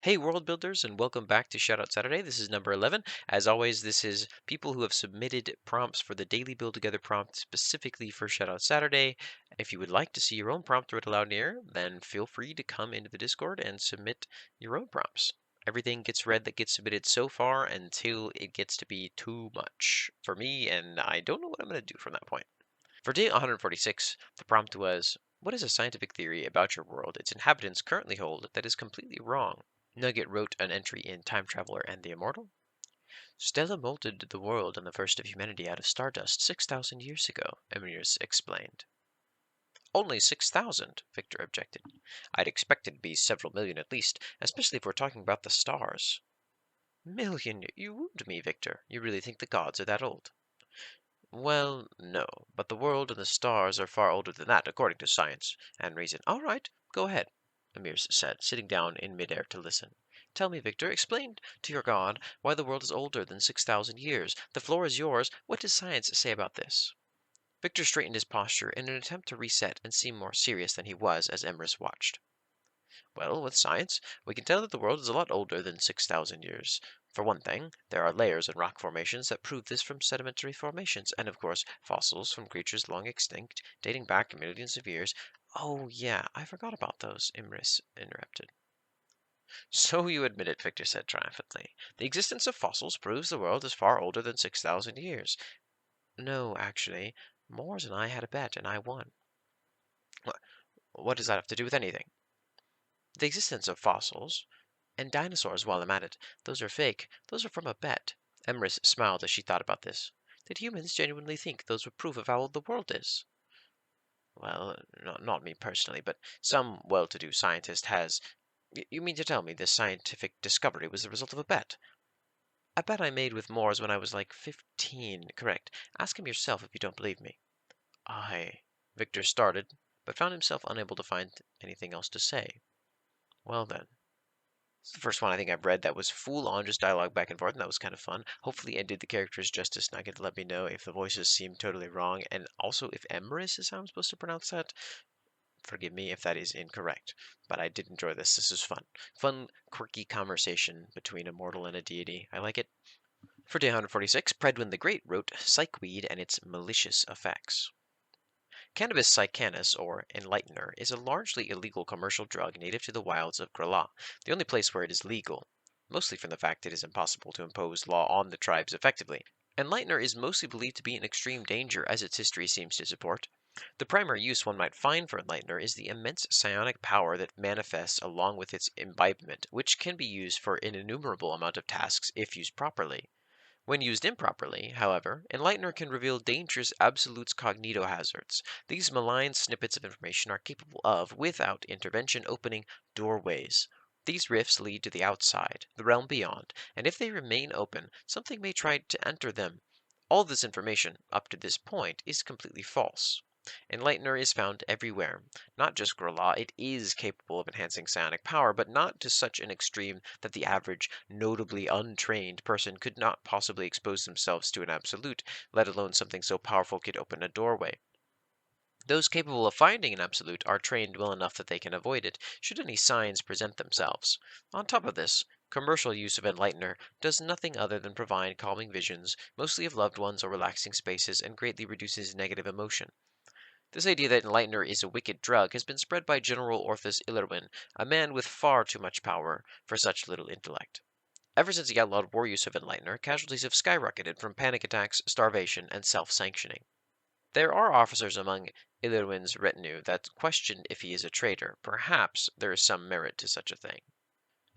Hey, world builders, and welcome back to Shoutout Saturday. This is number 11. As always, this is people who have submitted prompts for the daily Build Together prompt specifically for Shoutout Saturday. If you would like to see your own prompt read aloud here, then feel free to come into the Discord and submit your own prompts. Everything gets read that gets submitted so far until it gets to be too much for me, and I don't know what I'm going to do from that point. For day 146, the prompt was, what is a scientific theory about your world its inhabitants currently hold that is completely wrong? Nugget wrote an entry in Time Traveler and the Immortal. Stella molded the world and the first of humanity out of stardust 6,000 years ago, Emrys explained. Only 6,000, Victor objected. I'd expect it to be several million at least, especially if we're talking about the stars. Million? You wound me, Victor. You really think the gods are that old? Well, no, but the world and the stars are far older than that, according to science and reason. All right, go ahead, Amirs said, sitting down in midair to listen. Tell me, Victor, explain to your god why the world is older than 6,000 years. The floor is yours. What does science say about this? Victor straightened his posture in an attempt to reset and seem more serious than he was as Emrys watched. Well, with science, we can tell that the world is a lot older than 6,000 years. For one thing, there are layers in rock formations that prove this from sedimentary formations, and of course, fossils from creatures long extinct, dating back millions of years. Oh, yeah, I forgot about those, Imris interrupted. So you admit it, Victor said triumphantly. The existence of fossils proves the world is far older than 6,000 years. No, actually, Moores and I had a bet, and I won. What does that have to do with anything? The existence of fossils and dinosaurs, while I'm at it. Those are fake. Those are from a bet. Emrys smiled as she thought about this. Did humans genuinely think those were proof of how old the world is? Well, not me personally, but some well-to-do scientist has. You mean to tell me this scientific discovery was the result of a bet? A bet I made with Moores when I was like 15, correct. Ask him yourself if you don't believe me. I. Victor started, but found himself unable to find anything else to say. Well then. It's the first one I think I've read that was full on just dialogue back and forth, and that was kind of fun. Hopefully, I did the characters justice, and I get let me know if the voices seem totally wrong, and also if Emrys is how I'm supposed to pronounce that. Forgive me if that is incorrect, but I did enjoy this. This is fun. Fun, quirky conversation between a mortal and a deity. I like it. For day 146, Predwin the Great wrote Psychweed and its malicious effects. Cannabis Psycanus, or Enlightener, is a largely illegal commercial drug native to the wilds of Grala, the only place where it is legal, mostly from the fact it is impossible to impose law on the tribes effectively. Enlightener is mostly believed to be in extreme danger, as its history seems to support. The primary use one might find for Enlightener is the immense psionic power that manifests along with its imbibement, which can be used for an innumerable amount of tasks if used properly. When used improperly, however, Enlightener can reveal dangerous absolute cognitohazards. These malign snippets of information are capable of, without intervention, opening doorways. These rifts lead to the outside, the realm beyond, and if they remain open, something may try to enter them. All this information, up to this point, is completely false. Enlightener is found everywhere. Not just Grala, it is capable of enhancing psionic power, but not to such an extreme that the average, notably untrained person could not possibly expose themselves to an absolute, let alone something so powerful could open a doorway. Those capable of finding an absolute are trained well enough that they can avoid it, should any signs present themselves. On top of this, commercial use of Enlightener does nothing other than provide calming visions, mostly of loved ones or relaxing spaces, and greatly reduces negative emotion. This idea that Enlightener is a wicked drug has been spread by General Orthus Illerwin, a man with far too much power for such little intellect. Ever since he outlawed war use of Enlightener, casualties have skyrocketed from panic attacks, starvation, and self-sanctioning. There are officers among Illerwin's retinue that question if he is a traitor. Perhaps there is some merit to such a thing.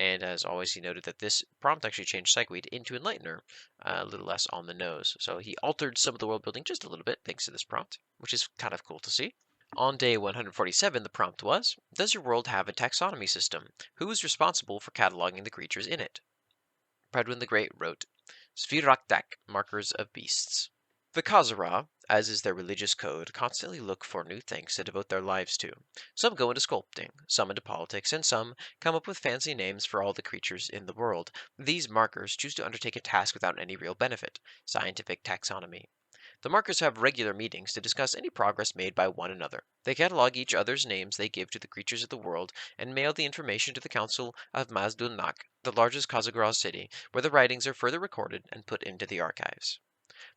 And as always, he noted that this prompt actually changed Psychweed into Enlightener, a little less on the nose. So he altered some of the world building just a little bit thanks to this prompt, which is kind of cool to see. On day 147, the prompt was, does your world have a taxonomy system? Who is responsible for cataloging the creatures in it? Predwin the Great wrote, Svirakdak, Markers of Beasts. The Khazara, as is their religious code, constantly look for new things to devote their lives to. Some go into sculpting, some into politics, and some come up with fancy names for all the creatures in the world. These markers choose to undertake a task without any real benefit, scientific taxonomy. The markers have regular meetings to discuss any progress made by one another. They catalog each other's names they give to the creatures of the world and mail the information to the Council of Mazdunnak, the largest Kazagra city, where the writings are further recorded and put into the archives.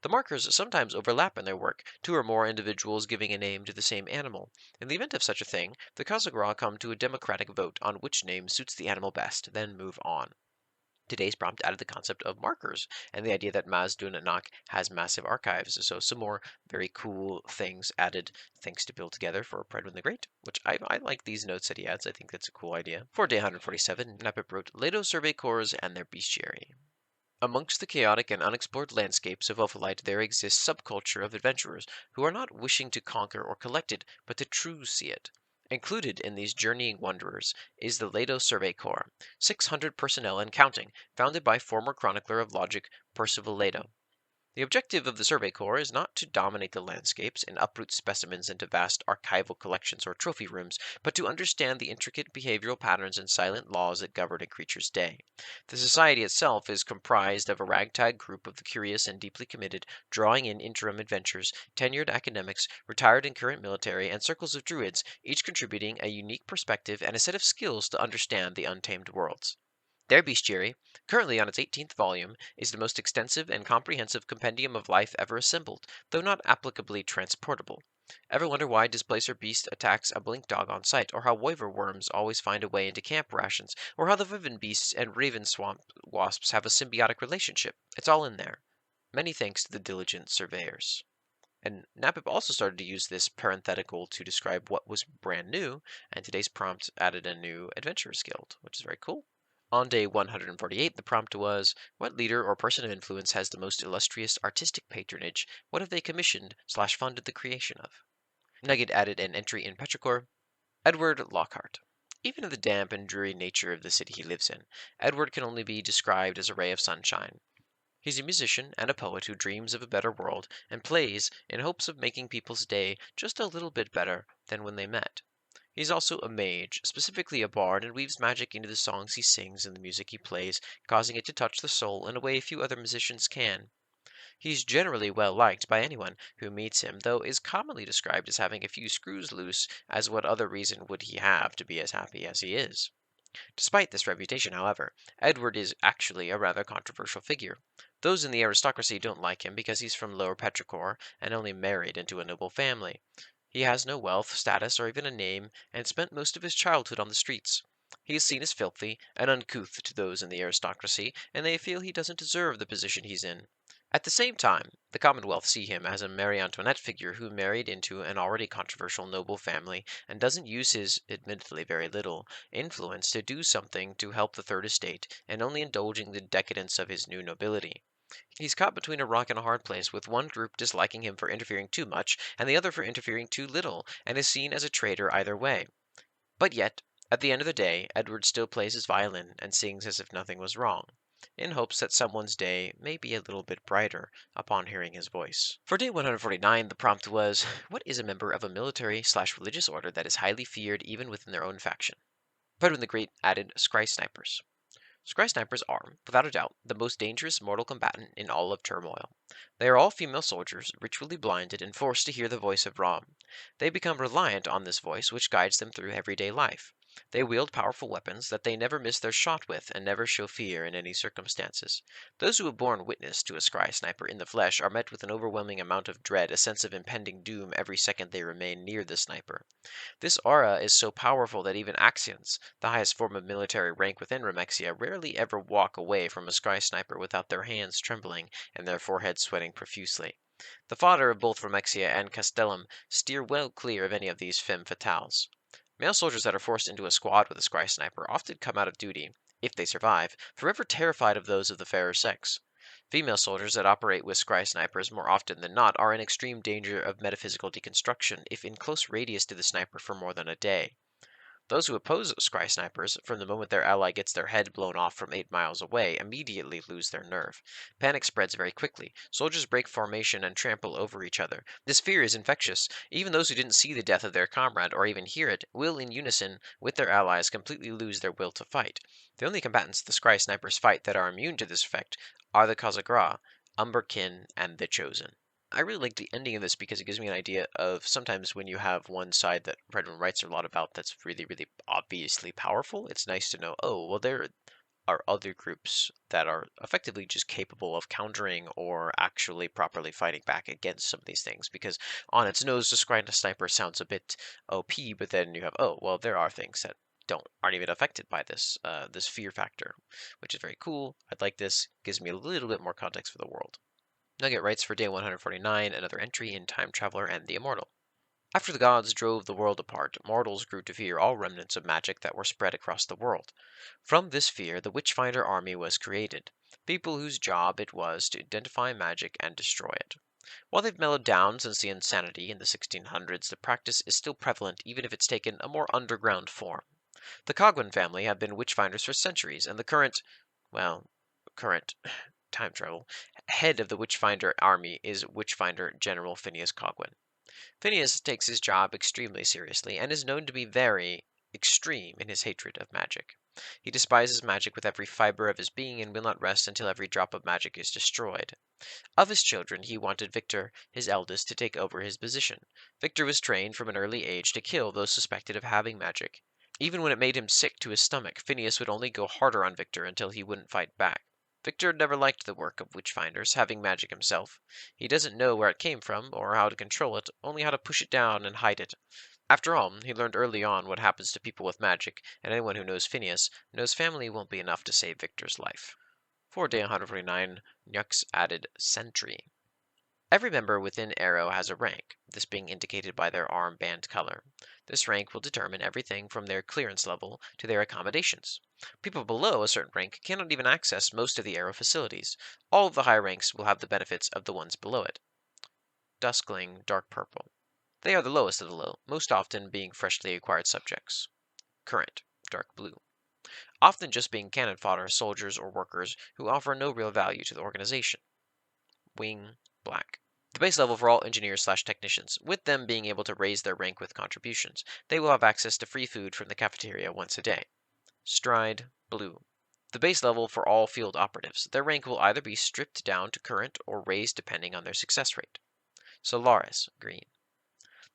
The markers sometimes overlap in their work, two or more individuals giving a name to the same animal. In the event of such a thing, the Kazagra come to a democratic vote on which name suits the animal best, then move on. Today's prompt added the concept of markers and the idea that Mazdunnak has massive archives. So some more very cool things added thanks to Build Together for Predwin the Great, which I like these notes that he adds. I think that's a cool idea. For day 147, Napip wrote Leto Survey Corps and their bestiary. Amongst the chaotic and unexplored landscapes of Ophalite there exists subculture of adventurers who are not wishing to conquer or collect it, but to true see it. Included in these journeying wanderers is the Leto Survey Corps, 600 personnel and counting, founded by former chronicler of logic Percival Leto. The objective of the Survey Corps is not to dominate the landscapes and uproot specimens into vast archival collections or trophy rooms, but to understand the intricate behavioral patterns and silent laws that govern a creature's day. The society itself is comprised of a ragtag group of the curious and deeply committed, drawing in interim adventurers, tenured academics, retired and current military, and circles of druids, each contributing a unique perspective and a set of skills to understand the untamed worlds. Their bestiary, currently on its 18th volume, is the most extensive and comprehensive compendium of life ever assembled, though not applicably transportable. Ever wonder why Displacer Beast attacks a blink dog on sight, or how Wyver worms always find a way into camp rations, or how the Viven beasts and Raven swamp wasps have a symbiotic relationship? It's all in there. Many thanks to the diligent surveyors. And Napip also started to use this parenthetical to describe what was brand new, and today's prompt added a new Adventurers Guild, which is very cool. On day 148, the prompt was, what leader or person of influence has the most illustrious artistic patronage? What have they commissioned/funded the creation of? Nugget added an entry in Petrichor, Edward Lockhart. Even in the damp and dreary nature of the city he lives in, Edward can only be described as a ray of sunshine. He's a musician and a poet who dreams of a better world and plays in hopes of making people's day just a little bit better than when they met. He's also a mage, specifically a bard, and weaves magic into the songs he sings and the music he plays, causing it to touch the soul in a way few other musicians can. He's generally well liked by anyone who meets him, though is commonly described as having a few screws loose, as what other reason would he have to be as happy as he is? Despite this reputation, however, Edward is actually a rather controversial figure. Those in the aristocracy don't like him because he's from Lower Petrichor and only married into a noble family. He has no wealth, status, or even a name, and spent most of his childhood on the streets. He is seen as filthy and uncouth to those in the aristocracy, and they feel he doesn't deserve the position he's in. At the same time, the Commonwealth see him as a Marie Antoinette figure who married into an already controversial noble family and doesn't use his, admittedly very little, influence to do something to help the Third Estate, and only indulging the decadence of his new nobility. He's caught between a rock and a hard place, with one group disliking him for interfering too much, and the other for interfering too little, and is seen as a traitor either way. But yet, at the end of the day, Edward still plays his violin and sings as if nothing was wrong, in hopes that someone's day may be a little bit brighter upon hearing his voice. For day 149, the prompt was, what is a member of a military/religious order that is highly feared even within their own faction? Predwin the Great added Scry Snipers. Scry Snipers are, without a doubt, the most dangerous mortal combatant in all of Turmoil. They are all female soldiers, ritually blinded and forced to hear the voice of Rom. They become reliant on this voice, which guides them through everyday life. They wield powerful weapons that they never miss their shot with and never show fear in any circumstances. Those who have borne witness to a Scry Sniper in the flesh are met with an overwhelming amount of dread, a sense of impending doom every second they remain near the sniper. This aura is so powerful that even Axions, the highest form of military rank within Remexia, rarely ever walk away from a Scry Sniper without their hands trembling and their foreheads sweating profusely. The fodder of both Remexia and Castellum steer well clear of any of these femme fatales. Male soldiers that are forced into a squad with a Scry Sniper often come out of duty, if they survive, forever terrified of those of the fairer sex. Female soldiers that operate with Scry Snipers more often than not are in extreme danger of metaphysical deconstruction if in close radius to the sniper for more than a day. Those who oppose Scry Snipers, from the moment their ally gets their head blown off from 8 miles away, immediately lose their nerve. Panic spreads very quickly. Soldiers break formation and trample over each other. This fear is infectious. Even those who didn't see the death of their comrade or even hear it will, in unison with their allies, completely lose their will to fight. The only combatants the Scry Snipers fight that are immune to this effect are the Kazagra, Umberkin, and the Chosen. I really like the ending of this because it gives me an idea of sometimes when you have one side that Redmond writes a lot about that's really, really obviously powerful, it's nice to know, oh, well, there are other groups that are effectively just capable of countering or actually properly fighting back against some of these things. Because on its nose, describing a sniper sounds a bit OP, but then you have, oh, well, there are things that aren't even affected by this fear factor, which is very cool. I'd like this. Gives me a little bit more context for the world. Nugget writes for day 149, another entry in Time Traveler and the Immortal. After the gods drove the world apart, mortals grew to fear all remnants of magic that were spread across the world. From this fear, the Witchfinder army was created, people whose job it was to identify magic and destroy it. While they've mellowed down since the insanity in the 1600s, the practice is still prevalent even if it's taken a more underground form. The Cogwin family have been witchfinders for centuries, and the current time travel head of the Witchfinder army is Witchfinder General Phineas Cogwin. Phineas takes his job extremely seriously and is known to be very extreme in his hatred of magic. He despises magic with every fiber of his being and will not rest until every drop of magic is destroyed. Of his children, he wanted Victor, his eldest, to take over his position. Victor was trained from an early age to kill those suspected of having magic. Even when it made him sick to his stomach, Phineas would only go harder on Victor until he wouldn't fight back. Victor never liked the work of witchfinders, having magic himself. He doesn't know where it came from, or how to control it, only how to push it down and hide it. After all, he learned early on what happens to people with magic, and anyone who knows Phineas knows family won't be enough to save Victor's life. For day 149, NYUX added Sentry. Every member within Arrow has a rank, this being indicated by their armband color. This rank will determine everything from their clearance level to their accommodations. People below a certain rank cannot even access most of the Arrow facilities. All of the high ranks will have the benefits of the ones below it. Duskling Dark Purple. They are the lowest of the low, most often being freshly acquired subjects. Current Dark Blue. Often just being cannon fodder soldiers or workers who offer no real value to the organization. Wing Black. The base level for all engineers/technicians, with them being able to raise their rank with contributions. They will have access to free food from the cafeteria once a day. Stride Blue. The base level for all field operatives. Their rank will either be stripped down to current or raised depending on their success rate. Solaris Green.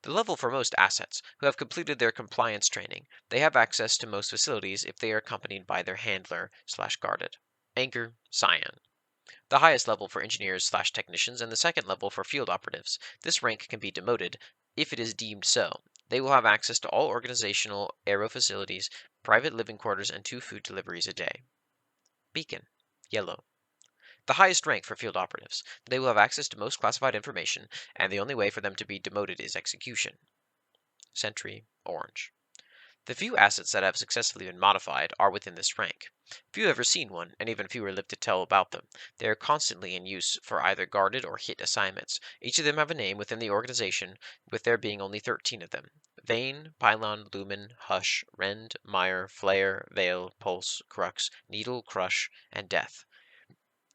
The level for most assets who have completed their compliance training. They have access to most facilities if they are accompanied by their handler/guarded. Anchor Cyan. The highest level for engineers/technicians and the second level for field operatives. This rank can be demoted if it is deemed so. They will have access to all organizational Arrow facilities, private living quarters, and 2 food deliveries a day. Beacon Yellow. The highest rank for field operatives. They will have access to most classified information, and the only way for them to be demoted is execution. Sentry Orange. The few assets that have successfully been modified are within this rank. Few have ever seen one, and even fewer live to tell about them. They are constantly in use for either guarded or hit assignments. Each of them have a name within the organization, with there being only 13 of them. Vein, Pylon, Lumen, Hush, Rend, Mire, Flare, Veil, Pulse, Crux, Needle, Crush, and Death.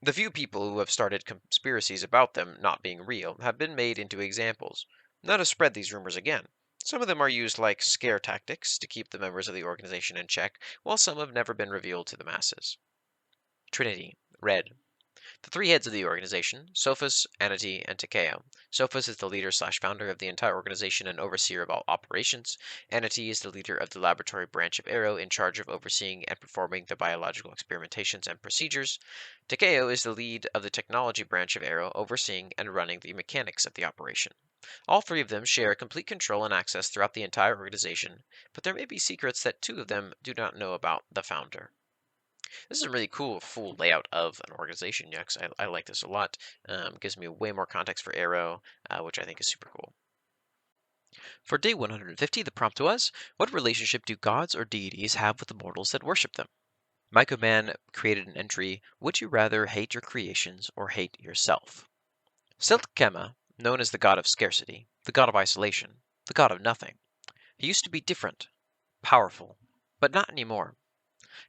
The few people who have started conspiracies about them not being real have been made into examples. Not to spread these rumors again. Some of them are used like scare tactics to keep the members of the organization in check, while some have never been revealed to the masses. Trinity Red. The 3 heads of the organization, Sophus, Anati, and Takeo. Sophus is the leader/founder of the entire organization and overseer of all operations. Anati is the leader of the laboratory branch of Arrow in charge of overseeing and performing the biological experimentations and procedures. Takeo is the lead of the technology branch of Arrow, overseeing and running the mechanics of the operation. All 3 of them share complete control and access throughout the entire organization, but there may be secrets that 2 of them do not know about the founder. This is a really cool full layout of an organization, Yux. I like this a lot. Gives me way more context for Arrow, which I think is super cool. For day 150, the prompt was, what relationship do gods or deities have with the mortals that worship them? MycoMan created an entry, would you rather hate your creations or hate yourself? Siltkema, known as the god of scarcity, the god of isolation, the god of nothing. He used to be different, powerful, but not anymore.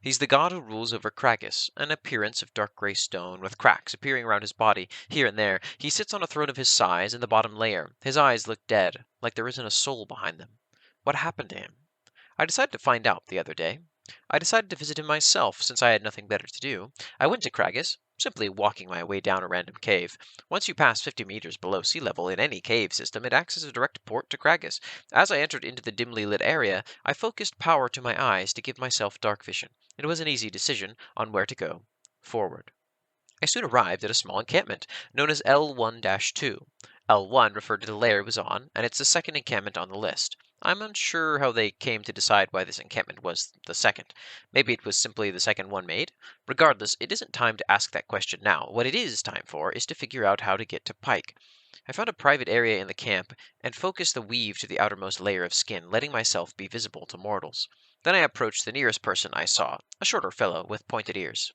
He's the god who rules over Kragus, an appearance of dark gray stone with cracks appearing around his body here and there. He sits on a throne of his size in the bottom layer. His eyes look dead, like there isn't a soul behind them. What happened to him? I decided to find out the other day. I decided to visit him myself, since I had nothing better to do. I went to Kragus. simply walking my way down a random cave. Once you pass 50 meters below sea level in any cave system, it acts as a direct port to Kragus. As I entered into the dimly lit area, I focused power to my eyes to give myself dark vision. It was an easy decision on where to go. Forward. I soon arrived at a small encampment, known as L1-2. L1 referred to the layer it was on, and it's the second encampment on the list. I'm unsure how they came to decide why this encampment was the second. Maybe it was simply the second one made. Regardless, it isn't time to ask that question now. What it is time for is to figure out how to get to Pike. I found a private area in the camp and focused the weave to the outermost layer of skin, letting myself be visible to mortals. Then I approached the nearest person I saw, a shorter fellow with pointed ears.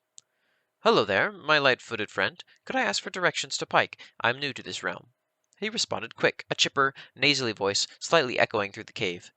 "Hello there, my light-footed friend. Could I ask for directions to Pike? I'm new to this realm." He responded quick, a chipper, nasally voice slightly echoing through the cave.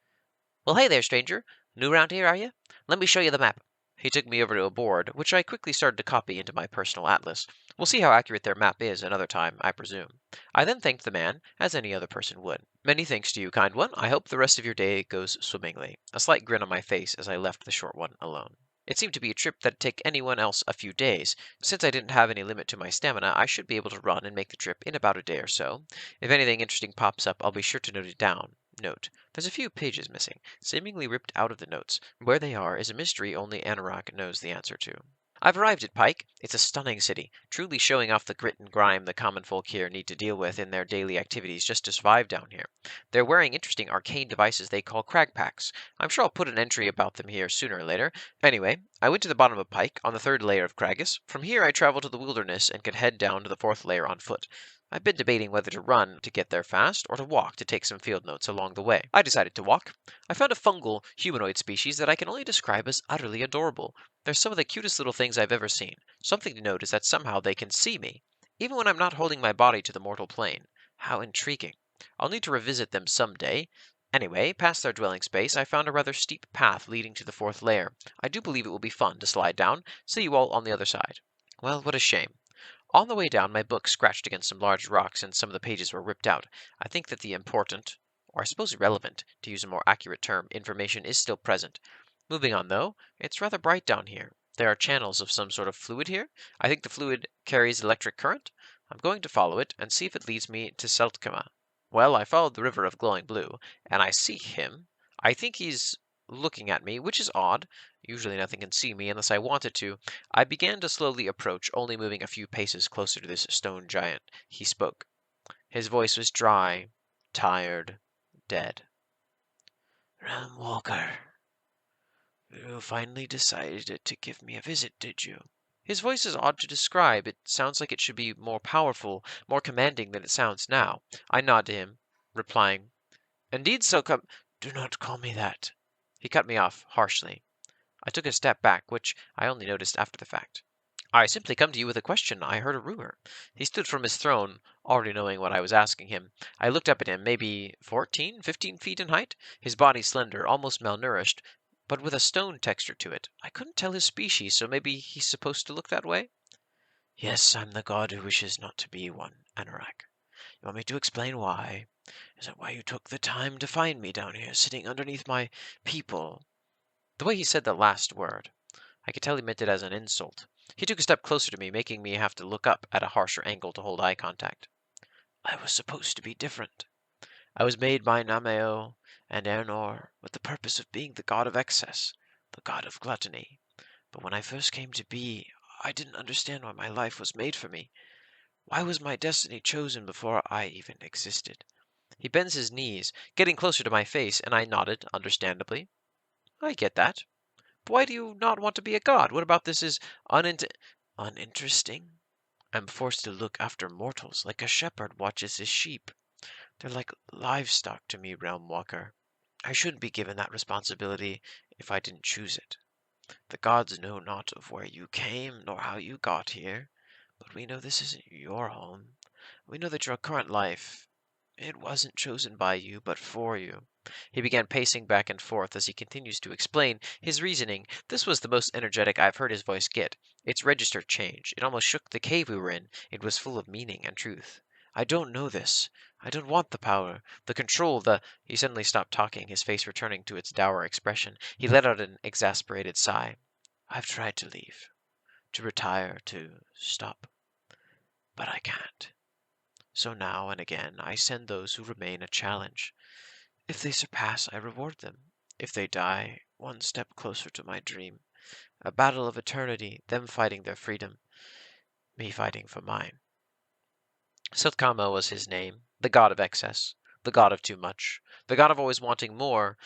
"Well, hey there, stranger. New around here, are you? Let me show you the map." He took me over to a board, which I quickly started to copy into my personal atlas. We'll see how accurate their map is another time, I presume. I then thanked the man, as any other person would. "Many thanks to you, kind one. I hope the rest of your day goes swimmingly." A slight grin on my face as I left the short one alone. It seemed to be a trip that'd take anyone else a few days. Since I didn't have any limit to my stamina, I should be able to run and make the trip in about a day or so. If anything interesting pops up, I'll be sure to note it down. Note: there's a few pages missing, seemingly ripped out of the notes. Where they are is a mystery only Anorak knows the answer to. I've arrived at Pike. It's a stunning city, truly showing off the grit and grime the common folk here need to deal with in their daily activities just to survive down here. They're wearing interesting arcane devices they call crag packs. I'm sure I'll put an entry about them here sooner or later. Anyway, I went to the bottom of Pike, on the third layer of Kragus. From here I travel to the wilderness and can head down to the fourth layer on foot. I've been debating whether to run to get there fast or to walk to take some field notes along the way. I decided to walk. I found a fungal humanoid species that I can only describe as utterly adorable. They're some of the cutest little things I've ever seen. Something to note is that somehow they can see me, even when I'm not holding my body to the mortal plane. How intriguing. I'll need to revisit them some day. Anyway, past their dwelling space, I found a rather steep path leading to the fourth layer. I do believe it will be fun to slide down. See you all on the other side. Well, what a shame. On the way down, my book scratched against some large rocks and some of the pages were ripped out. I think that the important, or I suppose relevant, to use a more accurate term, information is still present. Moving on, though, it's rather bright down here. There are channels of some sort of fluid here. I think the fluid carries electric current. I'm going to follow it and see if it leads me to Seltkema. Well, I followed the river of glowing blue, and I see him. I think he's looking at me, which is odd. Usually nothing can see me unless I want it to. I began to slowly approach, only moving a few paces closer to this stone giant. He spoke. His voice was dry, tired, dead. "Ram Walker, you finally decided to give me a visit, did you?" His voice is odd to describe. It sounds like it should be more powerful, more commanding than it sounds now. I nod to him, replying, "Indeed, so come—" "Do not call me that." He cut me off harshly. I took a step back, which I only noticed after the fact. "I simply come to you with a question. I heard a rumor." He stood from his throne, already knowing what I was asking him. I looked up at him, maybe 14, 15 feet in height, his body slender, almost malnourished, but with a stone texture to it. I couldn't tell his species, so maybe he's supposed to look that way? "Yes, I'm the god who wishes not to be one, Anorak. You want me to explain why? Is that why you took the time to find me down here, sitting underneath my people?" The way he said the last word, I could tell he meant it as an insult. He took a step closer to me, making me have to look up at a harsher angle to hold eye contact. "I was supposed to be different. I was made by Nameo and Ernor with the purpose of being the god of excess, the god of gluttony. But when I first came to be, I didn't understand why my life was made for me. Why was my destiny chosen before I even existed?" He bends his knees, getting closer to my face, and I nodded, understandably. "I get that. But why do you not want to be a god? What about this is uninteresting? I'm forced to look after mortals like a shepherd watches his sheep. They're like livestock to me, Realm Walker. I shouldn't be given that responsibility if I didn't choose it. The gods know not of where you came, nor how you got here, but we know this isn't your home. We know that your current life, it wasn't chosen by you, but for you." He began pacing back and forth as he continues to explain his reasoning. This was the most energetic I've heard his voice get. Its register changed. It almost shook the cave we were in. It was full of meaning and truth. "I don't know this. I don't want the power, the control, the—" He suddenly stopped talking, his face returning to its dour expression. He let out an exasperated sigh. "I've tried to leave. to retire, to stop. But I can't. So now and again I send those who remain a challenge. If they surpass, I reward them. If they die, one step closer to my dream. A battle of eternity, them fighting their freedom, me fighting for mine. Satkama was his name, the god of excess, the god of too much, the god of always wanting more,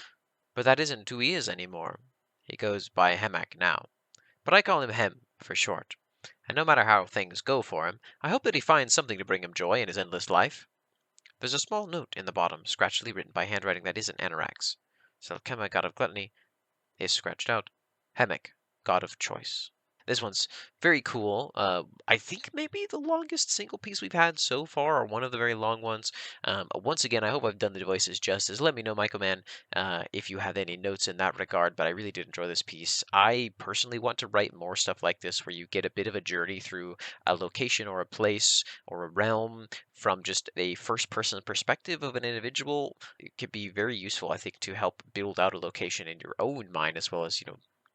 but that isn't who he is anymore. He goes by Hemak now, but I call him Hem for short. And no matter how things go for him, I hope that he finds something to bring him joy in his endless life. There's a small note in the bottom, scratchily written by handwriting that isn't Anorak's. Selkema, god of gluttony, is scratched out. Hemek, god of choice. This one's very cool. I think maybe the longest single piece we've had so far, or one of the very long ones. Once again, I hope I've done the devices justice. Let me know, MycoMan, if you have any notes in that regard, but I really did enjoy this piece. I personally want to write more stuff like this, where you get a bit of a journey through a location or a place or a realm from just a first-person perspective of an individual. It could be very useful, I think, to help build out a location in your own mind, as well as,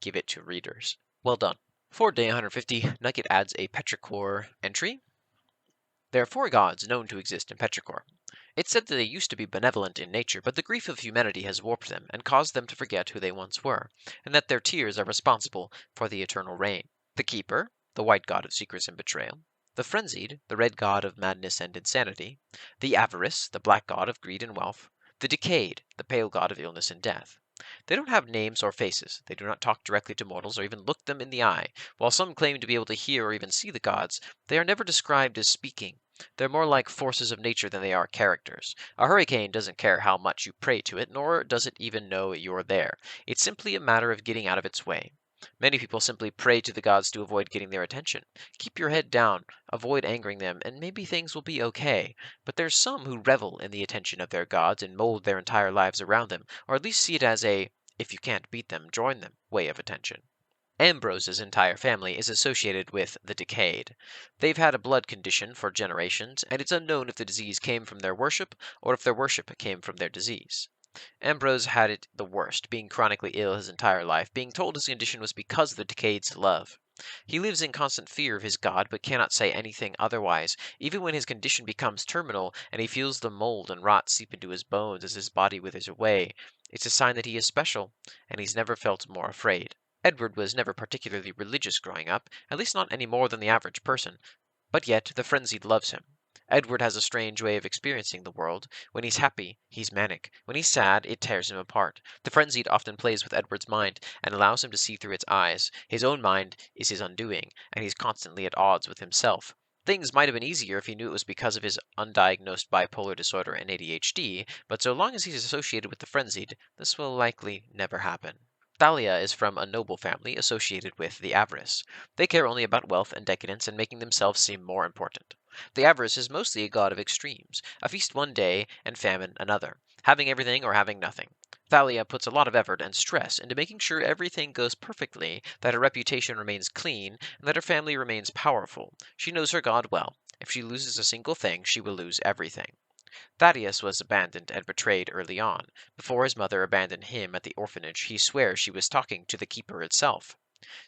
give it to readers. Well done. For day 150, Nugget adds a petrichor entry. There are 4 gods known to exist in petrichor. It's said that they used to be benevolent in nature, but the grief of humanity has warped them and caused them to forget who they once were, and that their tears are responsible for the eternal rain. The Keeper, the white god of secrets and betrayal. The Frenzied, the red god of madness and insanity. The Avarice, the black god of greed and wealth. The Decayed, the pale god of illness and death. They don't have names or faces. They do not talk directly to mortals or even look them in the eye. While some claim to be able to hear or even see the gods, they are never described as speaking. They're more like forces of nature than they are characters. A hurricane doesn't care how much you pray to it, nor does it even know you're there. It's simply a matter of getting out of its way. Many people simply pray to the gods to avoid getting their attention. Keep your head down, avoid angering them, and maybe things will be okay. But there's some who revel in the attention of their gods and mold their entire lives around them, or at least see it as a if you can't beat them, join them way of attention. Ambrose's entire family is associated with the Decayed. They've had a blood condition for generations, and it's unknown if the disease came from their worship or if their worship came from their disease. Ambrose had it the worst, being chronically ill his entire life, being told his condition was because of the Decayd's love. He lives in constant fear of his god, but cannot say anything otherwise, even when his condition becomes terminal and he feels the mold and rot seep into his bones as his body withers away. It's a sign that he is special, and he's never felt more afraid. Edward was never particularly religious growing up, at least not any more than the average person, but yet the Frenzied loves him. Edward has a strange way of experiencing the world. When he's happy, he's manic. When he's sad, it tears him apart. The Frenzied often plays with Edward's mind and allows him to see through its eyes. His own mind is his undoing, and he's constantly at odds with himself. Things might have been easier if he knew it was because of his undiagnosed bipolar disorder and ADHD, but so long as he's associated with the Frenzied, this will likely never happen. Thalia is from a noble family associated with the Avarice. They care only about wealth and decadence and making themselves seem more important. The Avarice is mostly a god of extremes, a feast one day and famine another, having everything or having nothing. Thalia puts a lot of effort and stress into making sure everything goes perfectly, that her reputation remains clean, and that her family remains powerful. She knows her god well. If she loses a single thing, she will lose everything. Thaddeus was abandoned and betrayed early on. Before his mother abandoned him at the orphanage, he swears she was talking to the keeper itself.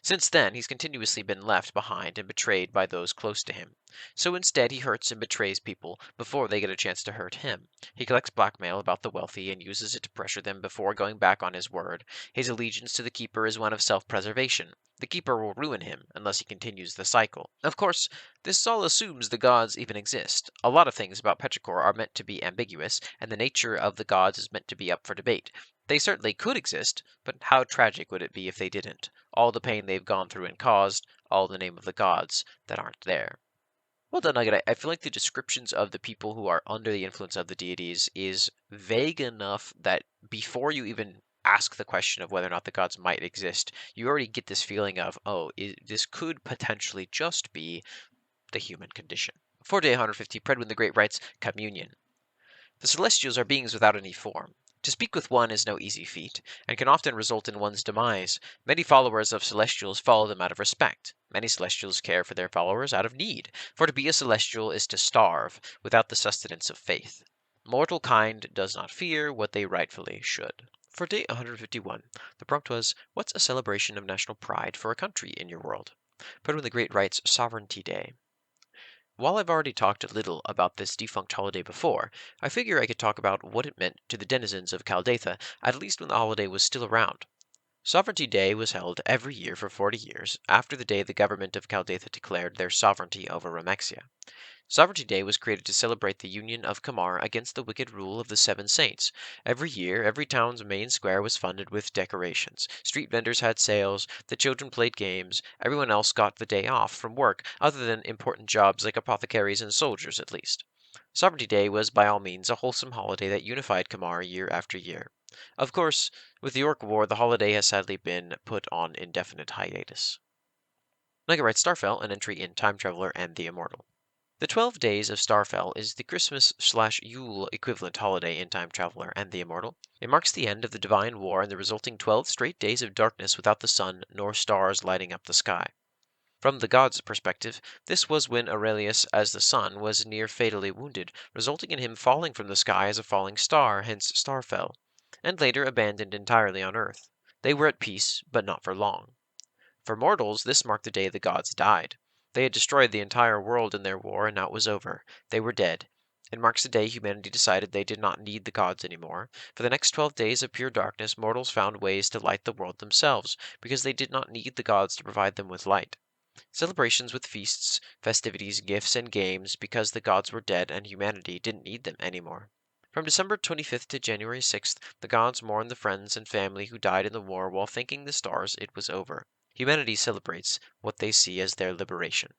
Since then, he's continuously been left behind and betrayed by those close to him. So instead, he hurts and betrays people before they get a chance to hurt him. He collects blackmail about the wealthy and uses it to pressure them before going back on his word. His allegiance to the keeper is one of self-preservation. The keeper will ruin him unless he continues the cycle. Of course, this all assumes the gods even exist. A lot of things about Petrichor are meant to be ambiguous, and the nature of the gods is meant to be up for debate. They certainly could exist, but how tragic would it be if they didn't? All the pain they've gone through and caused, all in the name of the gods that aren't there. Well done, Nugget. I feel like the descriptions of the people who are under the influence of the deities is vague enough that before you even ask the question of whether or not the gods might exist, you already get this feeling of, oh, this could potentially just be the human condition. For day 150, Predwin the Great writes, Communion. The Celestials are beings without any form. To speak with one is no easy feat, and can often result in one's demise. Many followers of Celestials follow them out of respect. Many Celestials care for their followers out of need, for to be a Celestial is to starve, without the sustenance of faith. Mortal kind does not fear what they rightfully should. For day 151, the prompt was, what's a celebration of national pride for a country in your world? Pedro the Great writes Sovereignty Day. While I've already talked a little about this defunct holiday before, I figure I could talk about what it meant to the denizens of Caldatha, at least when the holiday was still around. Sovereignty Day was held every year for 40 years after the day the government of Caldatha declared their sovereignty over Ramexia. Sovereignty Day was created to celebrate the union of Kamar against the wicked rule of the Seven Saints. Every year, every town's main square was funded with decorations. Street vendors had sales, the children played games, everyone else got the day off from work, other than important jobs like apothecaries and soldiers, at least. Sovereignty Day was by all means a wholesome holiday that unified Kamar year after year. Of course, with the Orc War, the holiday has sadly been put on indefinite hiatus. Nugget writes Starfell, an entry in Time Traveler and the Immortal. The 12 Days of Starfell is the Christmas/Yule equivalent holiday in Time Traveler and the Immortal. It marks the end of the Divine War and the resulting 12 straight days of darkness without the sun nor stars lighting up the sky. From the gods' perspective, this was when Aurelius, as the sun, was near fatally wounded, resulting in him falling from the sky as a falling star, hence Starfell, and later abandoned entirely on Earth. They were at peace, but not for long. For mortals, this marked the day the gods died. They had destroyed the entire world in their war, and now it was over. They were dead. It marks the day humanity decided they did not need the gods anymore. For the next 12 days of pure darkness, mortals found ways to light the world themselves, because they did not need the gods to provide them with light. Celebrations with feasts, festivities, gifts, and games, because the gods were dead and humanity didn't need them anymore. From December 25th to January 6th, the gods mourned the friends and family who died in the war while thanking the stars it was over. Humanity celebrates what they see as their liberation.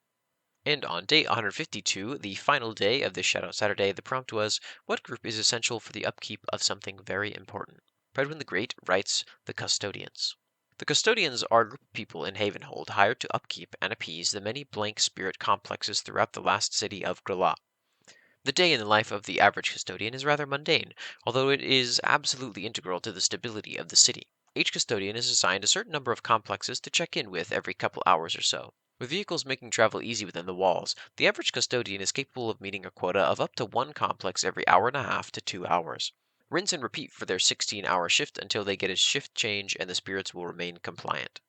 And on day 152, the final day of this Shoutout Saturday, the prompt was, what group is essential for the upkeep of something very important? Predwin the Great writes, the Custodians. The Custodians are a group of people in Havenhold hired to upkeep and appease the many blank spirit complexes throughout the last city of Grala. The day in the life of the average custodian is rather mundane, although it is absolutely integral to the stability of the city. Each custodian is assigned a certain number of complexes to check in with every couple hours or so. With vehicles making travel easy within the walls, the average custodian is capable of meeting a quota of up to one complex every hour and a half to 2 hours. Rinse and repeat for their 16-hour shift until they get a shift change and the spirits will remain compliant.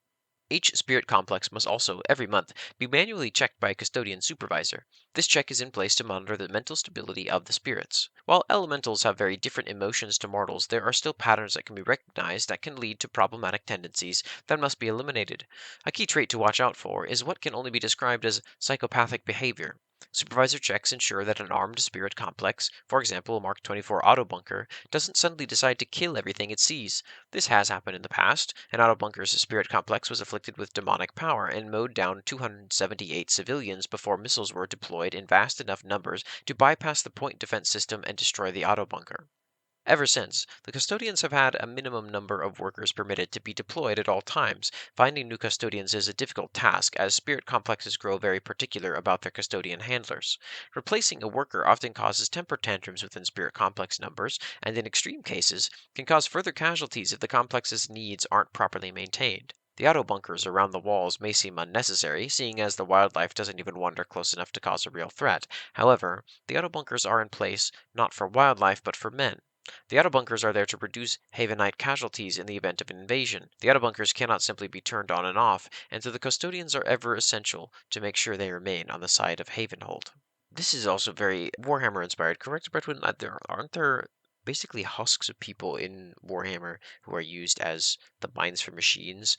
Each spirit complex must also, every month, be manually checked by a custodian supervisor. This check is in place to monitor the mental stability of the spirits. While elementals have very different emotions to mortals, there are still patterns that can be recognized that can lead to problematic tendencies that must be eliminated. A key trait to watch out for is what can only be described as psychopathic behavior. Supervisor checks ensure that an armed spirit complex, for example a Mark 24 auto bunker, doesn't suddenly decide to kill everything it sees. This has happened in the past. An auto bunker's spirit complex was afflicted with demonic power and mowed down 278 civilians before missiles were deployed in vast enough numbers to bypass the point defense system and destroy the auto bunker. Ever since, the custodians have had a minimum number of workers permitted to be deployed at all times. Finding new custodians is a difficult task, as spirit complexes grow very particular about their custodian handlers. Replacing a worker often causes temper tantrums within spirit complex numbers, and in extreme cases, can cause further casualties if the complex's needs aren't properly maintained. The auto bunkers around the walls may seem unnecessary, seeing as the wildlife doesn't even wander close enough to cause a real threat. However, the auto bunkers are in place not for wildlife but for men. The auto bunkers are there to reduce Havenite casualties in the event of an invasion. The auto bunkers cannot simply be turned on and off, and so the custodians are ever essential to make sure they remain on the side of Havenhold. This is also very Warhammer inspired, correct, Bretwin? Aren't there basically husks of people in Warhammer who are used as the binds for machines?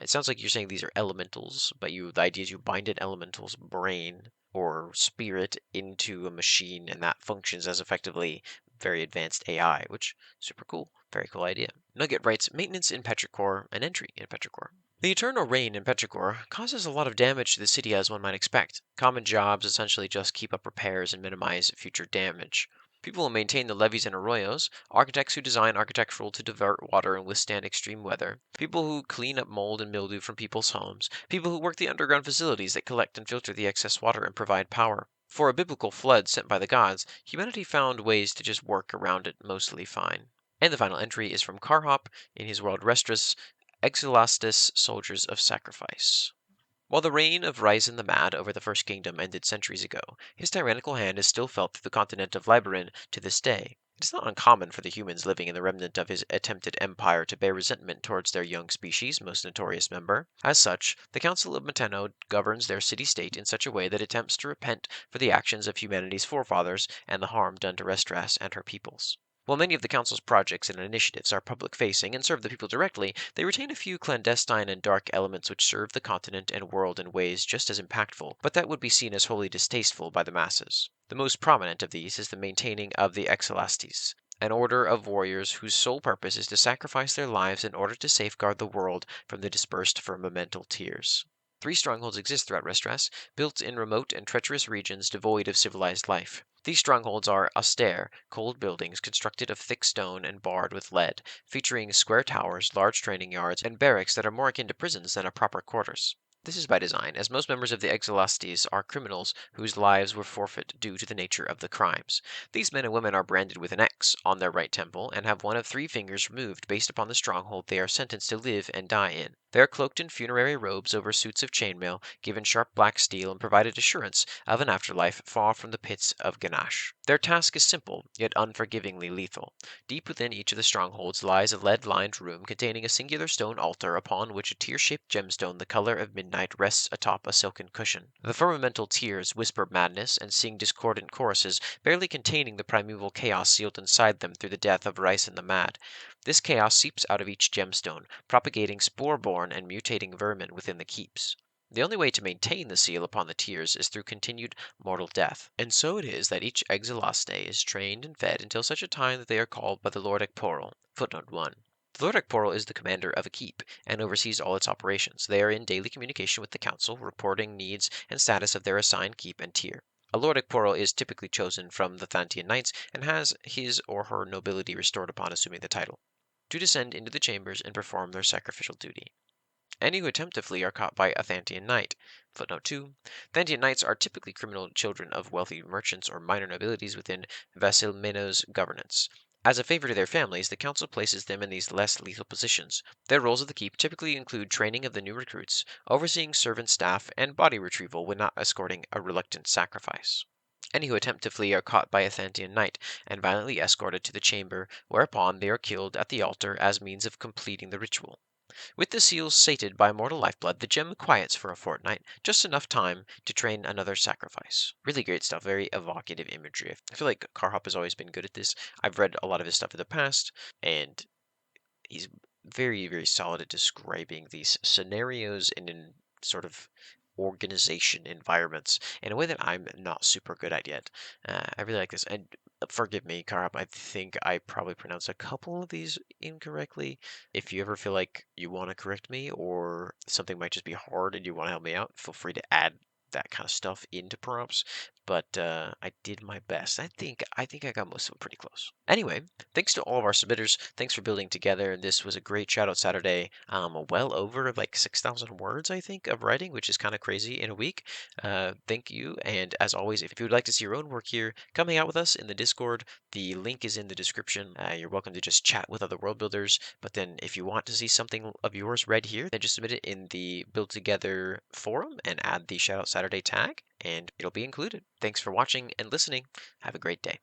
It sounds like you're saying these are elementals, but the idea is you bind an elemental's brain or spirit into a machine, and that functions as effectively very advanced AI, which super cool, very cool idea. Nugget writes maintenance in Petrichor, an entry in Petrichor. The eternal rain in Petrichor causes a lot of damage to the city as one might expect. Common jobs essentially just keep up repairs and minimize future damage. People who maintain the levees and arroyos, architects who design architectural to divert water and withstand extreme weather, people who clean up mold and mildew from people's homes, people who work the underground facilities that collect and filter the excess water and provide power. For a biblical flood sent by the gods, humanity found ways to just work around it mostly fine. And the final entry is from Carhop in his world Restris, Exilastus, Soldiers of Sacrifice. While the reign of Ryzen the Mad over the First Kingdom ended centuries ago, his tyrannical hand is still felt through the continent of Liberin to this day. It is not uncommon for the humans living in the remnant of his attempted empire to bear resentment towards their young species' most notorious member. As such, the Council of Mateno governs their city-state in such a way that attempts to repent for the actions of humanity's forefathers and the harm done to Restras and her peoples. While many of the Council's projects and initiatives are public-facing and serve the people directly, they retain a few clandestine and dark elements which serve the continent and world in ways just as impactful, but that would be seen as wholly distasteful by the masses. The most prominent of these is the maintaining of the Exilastes, an order of warriors whose sole purpose is to sacrifice their lives in order to safeguard the world from the dispersed firmamental tears. Three strongholds exist throughout Restras, built in remote and treacherous regions devoid of civilized life. These strongholds are austere, cold buildings constructed of thick stone and barred with lead, featuring square towers, large training yards, and barracks that are more akin to prisons than are proper quarters. This is by design, as most members of the Exilastes are criminals whose lives were forfeit due to the nature of the crimes. These men and women are branded with an X on their right temple and have one of three fingers removed based upon the stronghold they are sentenced to live and die in. They are cloaked in funerary robes over suits of chainmail, given sharp black steel, and provided assurance of an afterlife far from the pits of Ganache. Their task is simple, yet unforgivingly lethal. Deep within each of the strongholds lies a lead-lined room containing a singular stone altar upon which a tear-shaped gemstone the color of midnight rests atop a silken cushion. The firmamental tears whisper madness and sing discordant choruses, barely containing the primeval chaos sealed inside them through the death of Rice and the Mad. This chaos seeps out of each gemstone, propagating spore-borne and mutating vermin within the keeps. The only way to maintain the seal upon the tears is through continued mortal death. And so it is that each Exilaste is trained and fed until such a time that they are called by the Lord Ekporal. Footnote 1. The Lord Ekporal is the commander of a keep and oversees all its operations. They are in daily communication with the council, reporting needs and status of their assigned keep and tier. A Lord Ekporal is typically chosen from the Thantian Knights and has his or her nobility restored upon assuming the title, to descend into the chambers and perform their sacrificial duty. Any who attempt to flee are caught by a Thantian Knight. Footnote 2. Thantian Knights are typically criminal children of wealthy merchants or minor nobilities within Vasilmeno's governance. As a favor to their families, the council places them in these less lethal positions. Their roles at the keep typically include training of the new recruits, overseeing servant staff, and body retrieval when not escorting a reluctant sacrifice. Any who attempt to flee are caught by a Thantian Knight and violently escorted to the chamber, whereupon they are killed at the altar as means of completing the ritual. With the seals sated by mortal lifeblood, the gem quiets for a fortnight, just enough time to train another sacrifice. Really great stuff, very evocative imagery. I feel like Carhop has always been good at this. I've read a lot of his stuff in the past, and he's very, very solid at describing these scenarios in sort of organization environments in a way that I'm not super good at yet. I really like this. And forgive me, Karab, I think I probably pronounced a couple of these incorrectly. If you ever feel like you want to correct me or something might just be hard and you want to help me out, feel free to add that kind of stuff into prompts. But I did my best. I think I got most of them pretty close. Anyway, thanks to all of our submitters. Thanks for building together. This was a great shout out Saturday. Well over like 6,000 words, I think, of writing, which is kind of crazy in a week. Thank you. And as always, if you would like to see your own work here, come hang out with us in the Discord. The link is in the description. You're welcome to just chat with other world builders. But then if you want to see something of yours read here, then just submit it in the Build Together forum and add the Shoutout Saturday tag, and it'll be included. Thanks for watching and listening. Have a great day.